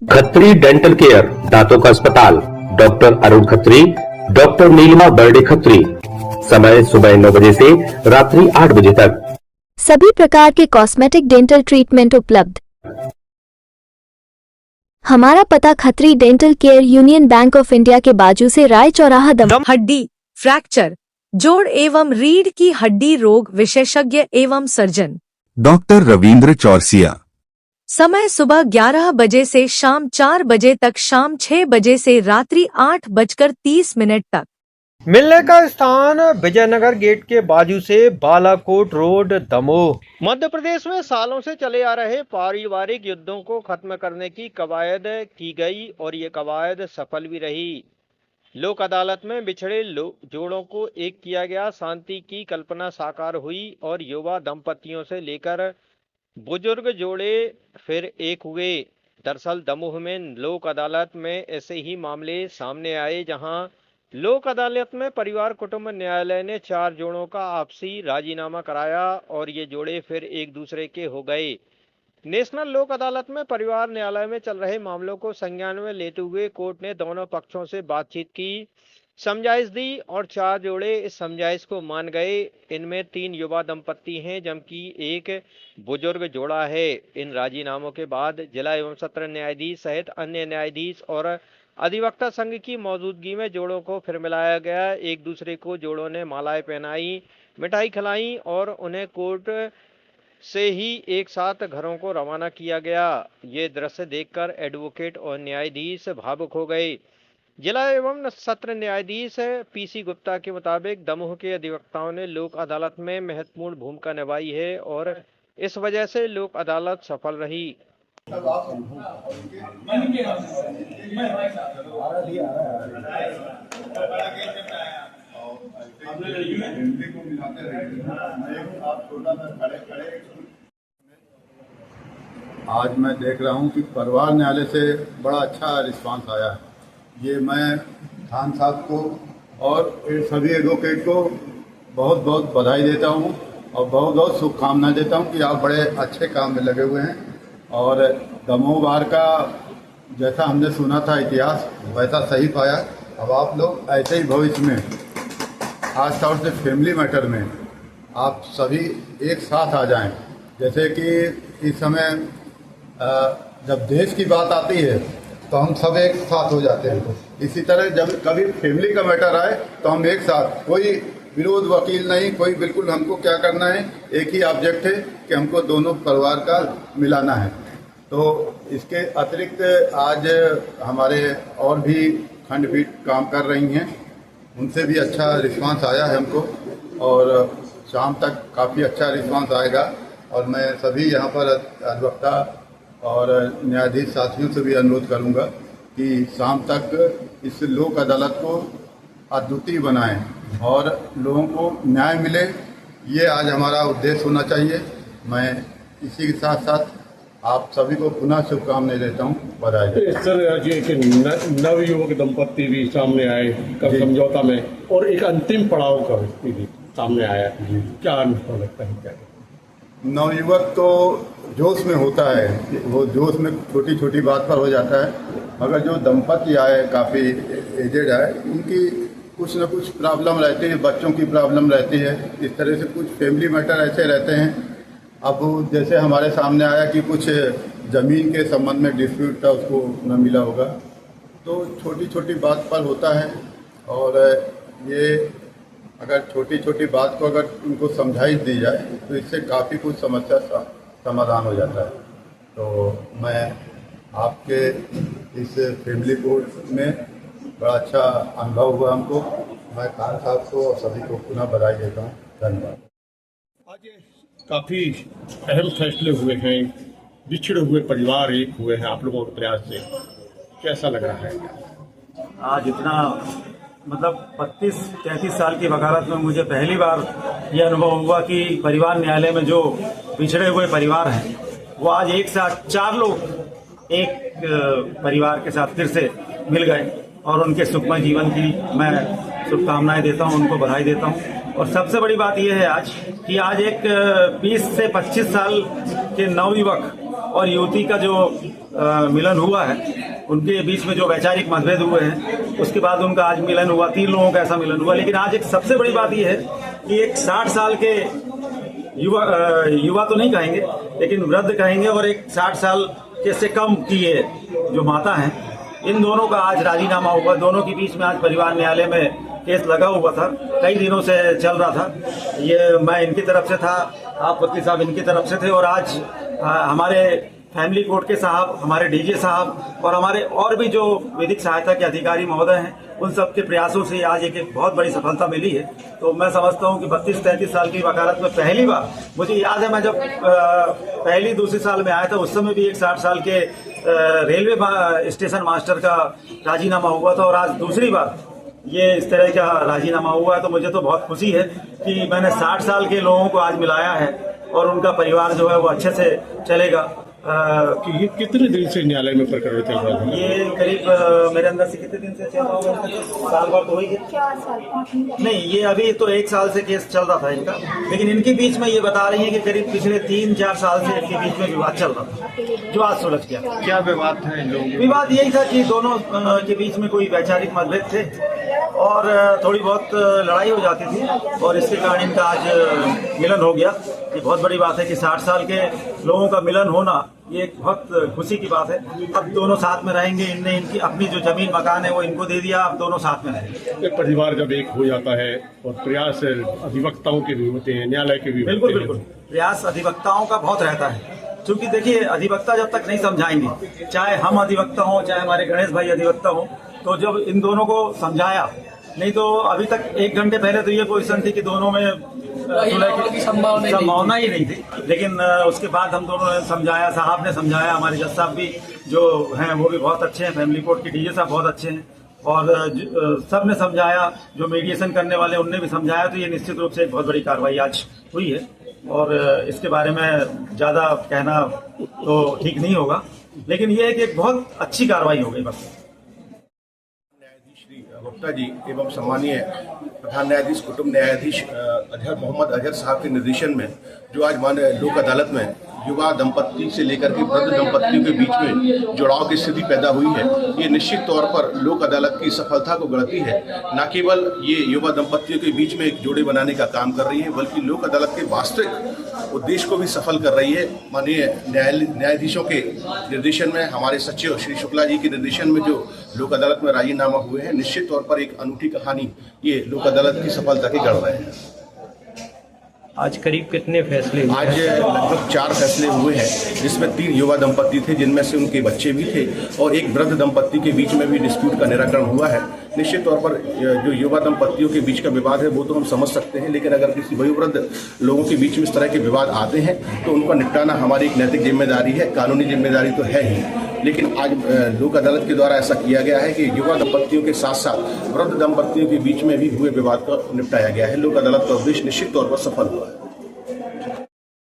Khatri dental care, दांतों का अस्पताल, डॉक्टर अरुण खत्री, डॉक्टर नीलिमा बर्डे खत्री। समय सुबह 9 बजे से रात्रि 8 बजे तक। सभी प्रकार के कॉस्मेटिक डेंटल ट्रीटमेंट उपलब्ध। हमारा पता Khatri dental care, union bank of India के बाजू से राय चौराहा, दम। हड्डी, फ्रैक्चर, जोड़ एवं रीढ़ की हड्डी रोग विशेषज्ञ एवं सर्जन डॉक्टर रविंद्र चौरसिया। समय सुबह 11 बजे से शाम 4 बजे तक, शाम 6 बजे से रात्रि 8:30 तक। मिलने का स्थान विजयनगर गेट के बाजू से बालाकोट रोड, दमोह। मध्य प्रदेश में सालों से चले आ रहे पारिवारिक युद्धों को खत्म करने की कवायद की गई और ये कवायद सफल भी रही। लोक अदालत में बिछड़े जोड़ों को एक किया गया, शांति की कल्पना साकार हुई और युवा दंपतियों से लेकर बुजुर्ग जोड़े फिर एक हुए। दरअसल दमोह में लोक अदालत में ऐसे ही मामले सामने आए, जहां लोक अदालत में परिवार कुटुंब न्यायालय ने 4 जोड़ों का आपसी राजीनामा कराया और ये जोड़े फिर एक दूसरे के हो गए। नेशनल लोक अदालत में परिवार न्यायालय में चल रहे मामलों को संज्ञान में लेते हुए कोर्ट ने दोनों पक्षों से बातचीत की, समझाइश दी और 4 जोड़े इस समझाइश को मान गए। इनमें 3 युवा दंपत्ति हैं जबकि एक बुजुर्ग जोड़ा है। इन राजीनामों के बाद जिला एवं सत्र न्यायाधीश सहित अन्य न्यायाधीश और अधिवक्ता संघ की मौजूदगी में जोड़ों को फिर मिलाया गया। एक दूसरे को जोड़ों ने मालाएं पहनाई, मिठाई खिलाई और उन्हें कोर्ट से ही एक साथ घरों को रवाना किया गया। ये दृश्य देखकर एडवोकेट और न्यायाधीश भावुक हो गए। जिला एवं सत्र न्यायाधीश पीसी गुप्ता के मुताबिक दमोह के अधिवक्ताओं ने लोक अदालत में महत्वपूर्ण भूमिका निभाई है और इस वजह से लोक अदालत सफल रही। आज मैं देख रहा हूं कि परिवार न्यायालय से बड़ा अच्छा रिस्पांस आया है। ये मैं खान साहब को और सभी एडवोकेट को बहुत बहुत बधाई देता हूं और बहुत बहुत शुभकामनाएं देता हूं कि आप बड़े अच्छे काम में लगे हुए हैं। और दमोह बार का जैसा हमने सुना था इतिहास वैसा सही पाया। अब आप लोग ऐसे ही भविष्य में खास तौर से फैमिली मैटर में आप सभी एक साथ आ जाएं। जैसे कि इस समय जब देश की बात आती है तो हम सब एक साथ हो जाते हैं, इसी तरह जब कभी फैमिली का मैटर आए तो हम एक साथ, कोई विरोध वकील नहीं, कोई, बिल्कुल हमको क्या करना है, एक ही ऑब्जेक्ट है कि हमको दोनों परिवार का मिलाना है। तो इसके अतिरिक्त आज हमारे और भी खंडपीठ काम कर रही हैं, उनसे भी अच्छा रिस्पांस आया है हमको और शाम तक काफ़ी अच्छा रिस्पांस आएगा। और मैं सभी यहाँ पर अधिवक्ता और न्यायाधीश साथियों से भी अनुरोध करूँगा कि शाम तक इस लोक अदालत को अद्वितीय बनाएं और लोगों को न्याय मिले, ये आज हमारा उद्देश्य होना चाहिए। मैं इसी के साथ साथ आप सभी को पुनः शुभकामनाएं देता हूँ, बधाई। सर, एक नवयुवक दंपत्ति भी सामने आए कल समझौता में और एक अंतिम पड़ाव का व्यक्ति भी सामने आया, क्या अनुभव लगता है? क्या नवयुवक तो जोश में होता है, वो जोश में छोटी छोटी बात पर हो जाता है, मगर जो दंपत्ति आए काफ़ी एजेड है, उनकी कुछ न कुछ प्रॉब्लम रहती है, बच्चों की प्रॉब्लम रहती है, इस तरह से कुछ फैमिली मैटर ऐसे रहते हैं। अब जैसे हमारे सामने आया कि कुछ ज़मीन के संबंध में डिस्प्यूट था, उसको न मिला होगा, तो छोटी छोटी बात पर होता है। और ये अगर छोटी छोटी बात को अगर उनको समझाई दी जाए तो इससे काफ़ी कुछ समस्या समाधान हो जाता है। तो मैं आपके इस फैमिली कोर्ट में बड़ा अच्छा अनुभव हुआ हमको। मैं खान साहब को और सभी को पुनः बधाई देता हूँ। धन्यवाद। आज काफ़ी अहम फैसले हुए हैं, बिछड़े हुए परिवार एक हुए हैं आप लोगों के प्रयास से, कैसा लग रहा है? आज इतना मतलब 32-33 साल की वकालत में मुझे पहली बार यह अनुभव हुआ कि परिवार न्यायालय में जो बिछड़े हुए परिवार हैं वो आज एक साथ 4 लोग एक परिवार के साथ फिर से मिल गए और उनके सुखमय जीवन की मैं शुभकामनाएं देता हूं, उनको बधाई देता हूं। और सबसे बड़ी बात यह है आज कि आज एक 20 से 25 साल के नवयुवक और युवती का जो मिलन हुआ है, उनके बीच में जो वैचारिक मतभेद हुए हैं उसके बाद उनका आज मिलन हुआ, 3 लोगों का ऐसा मिलन हुआ। लेकिन आज एक सबसे बड़ी बात यह है कि एक 60 साल के युवा तो नहीं कहेंगे लेकिन वृद्ध कहेंगे, और एक 60 साल के से कम की ये जो माता हैं, इन दोनों का आज राजीनामा हुआ। दोनों के बीच में आज परिवार न्यायालय में केस लगा हुआ था, कई दिनों से चल रहा था। ये मैं इनकी तरफ से था, आप वकील साहब इनकी तरफ से थे, और आज हमारे फैमिली कोर्ट के साहब, हमारे डीजे साहब और हमारे और भी जो विधिक सहायता के अधिकारी महोदय हैं, उन सब के प्रयासों से आज एक बहुत बड़ी सफलता मिली है। तो मैं समझता हूं कि 32-33 साल की वकालत में पहली बार, मुझे याद है मैं जब पहली दूसरी साल में आया था उस समय भी एक 60 साल के रेलवे स्टेशन मास्टर का राजीनामा हुआ था, और आज दूसरी बार ये इस तरह का राजीनामा हुआ है। तो मुझे तो बहुत खुशी है कि मैंने 60 साल के लोगों को आज मिलाया है और उनका परिवार जो है वो अच्छे से चलेगा। कि ये कितने दिन से न्यायालय में प्रकरण चल रहा था? ये करीब मेरे अंदर से कितने दिन से चल रहा होगा? साल भर तो हो ही गया। 4 साल नहीं, ये अभी तो 1 साल से केस चल रहा था इनका, लेकिन इनके बीच में ये बता रही है कि करीब पिछले 3-4 साल से इनके बीच में विवाद चल रहा था, जो आज सुलझ गया। क्या विवाद था इन लोगों के? विवाद यही था कि दोनों के बीच में कोई वैचारिक मतभेद थे और थोड़ी बहुत लड़ाई हो जाती थी, और इसके कारण इनका आज मिलन हो गया। ये बहुत बड़ी बात है कि 60 साल के लोगों का मिलन होना, ये एक बहुत खुशी की बात है। अब दोनों साथ में रहेंगे, इनने इनकी अपनी जो जमीन मकान है वो इनको दे दिया, अब दोनों साथ में रहेंगे। एक परिवार जब एक हो जाता है और प्रयास अधिवक्ताओं के भी होते हैं, न्यायालय के भी बिल्कुल होते हैं। बिल्कुल, प्रयास अधिवक्ताओं का बहुत रहता है, क्योंकि देखिए अधिवक्ता जब तक नहीं समझाएंगे, चाहे हम अधिवक्ता हों चाहे हमारे गणेश भाई अधिवक्ता हों, तो जब इन दोनों को समझाया, नहीं तो अभी तक 1 घंटे पहले तो ये पोजीशन थी कि दोनों में सुलह की संभावना ही नहीं थी। लेकिन उसके बाद हम दोनों ने समझाया, साहब ने समझाया, हमारे जज साहब भी जो हैं वो भी बहुत अच्छे हैं, फैमिली कोर्ट के डीजे साहब बहुत अच्छे हैं, और सब ने समझाया, जो मीडिएशन करने वाले उनने भी समझाया। तो ये निश्चित रूप से एक बहुत बड़ी कार्रवाई आज हुई है, और इसके बारे में ज़्यादा कहना तो ठीक नहीं होगा, लेकिन ये है कि एक बहुत अच्छी कार्रवाई हो गई बस। श्री गुप्ता जी एवं सम्मानीय प्रधान न्यायाधीश कुटुंब न्यायाधीश अजहर मोहम्मद अजहर साहब के निर्देशन में जो आज माननीय लोक अदालत में युवा दंपत्ति से लेकर के वृद्ध दंपत्तियों के बीच में जुड़ाव की स्थिति पैदा हुई है, ये निश्चित तौर पर लोक अदालत की सफलता को गढ़ती है। न केवल ये युवा दंपत्तियों के बीच में एक जोड़े बनाने का काम कर रही है, बल्कि लोक अदालत के वास्तविक उद्देश्य को भी सफल कर रही है। माननीय न्यायाधीशों के निर्देशन में, हमारे सचिव श्री शुक्ला जी के निर्देशन में जो लोक अदालत में राजीनामा हुए हैं, निश्चित तौर पर एक अनूठी कहानी ये लोक अदालत की सफलता की गढ़ रहे हैं। आज करीब कितने फैसले हुए? आज लगभग 4 फैसले हुए हैं, जिसमें 3 युवा दंपत्ति थे जिनमें से उनके बच्चे भी थे, और एक वृद्ध दंपत्ति के बीच में भी डिस्प्यूट का निराकरण हुआ है। निश्चित तौर पर जो युवा दंपत्तियों के बीच का विवाद है वो तो हम समझ सकते हैं, लेकिन अगर किसी वयोवृद्ध लोगों के बीच में इस तरह के विवाद आते हैं तो उनका निपटाना हमारी एक नैतिक जिम्मेदारी है, कानूनी जिम्मेदारी तो है ही। लेकिन आज लोक अदालत के द्वारा ऐसा किया गया है कि युवा दंपत्तियों के साथ साथ वृद्ध दंपत्तियों के बीच में भी हुए विवाद को निपटाया गया है। लोक अदालत का उद्देश्य निश्चित तौर पर सफल हुआ है।